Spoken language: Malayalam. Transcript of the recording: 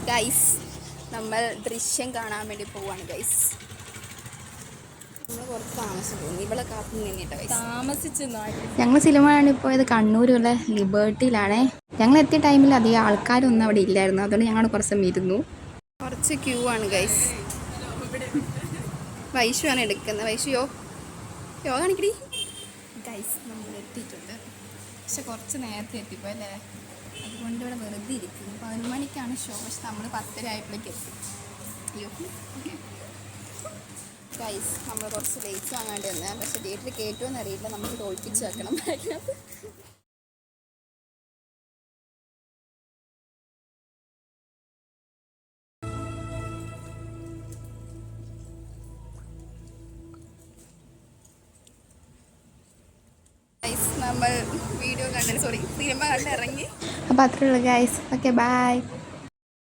ഗൈസ് നമ്മൾ ദൃശ്യം കാണാൻ വേണ്ടി പോവാണ് ഗൈസ്. നമ്മൾ കുറച്ച് താമസം തോന്നി ഇവിടെ കാത്തു നിന്നിട്ട് താമസിച്ചു. ഞങ്ങൾ സിനിമ കാണാൻ പോയത് കണ്ണൂരുള്ള ലിബേർട്ടിയിലാണേ. ഞങ്ങൾ എത്തിയ ടൈമിൽ അധികം ആൾക്കാരൊന്നും അവിടെ ഇല്ലായിരുന്നു, അതുകൊണ്ട് ഞങ്ങൾ കുറച്ച് ഇരുന്നു. കുറച്ച് ക്യൂ ആണ് ഗൈസ്. വൈഷു ആണ് എടുക്കുന്നത്. വൈഷു യോ കാണിക്കടി. ഗൈസ് നമ്മൾ എത്തിയിട്ടുണ്ട്, പക്ഷെ കുറച്ച് നേരത്തെ എത്തിപ്പോ അല്ലേ, അതുകൊണ്ട് ഇവിടെ വെറുതെ ഇരിക്കുന്നു. 11 മണിക്കാണ് ഷോ, പക്ഷെ നമ്മൾ 10:30 ആയപ്പോഴേക്ക് എത്തി. അയ്യോ ഗൈസ്, നമ്മൾ കുറച്ച് ലേറ്റ്സ് വാങ്ങാണ്ട് വന്നത്, പക്ഷെ തിയേറ്ററിൽ കയറ്റുമെന്ന് അറിയില്ല. നമുക്ക് തോൽപ്പിച്ച് വെക്കണം ബാഗിനകത്ത്. ഗൈസ് നമ്മൾ വീഡിയോ കണ്ടു, സിനിമ കണ്ട് ഇറങ്ങി. അപ്പോൾ അത്രേ ഉള്ളൂ ഗൈസ്. Okay bye.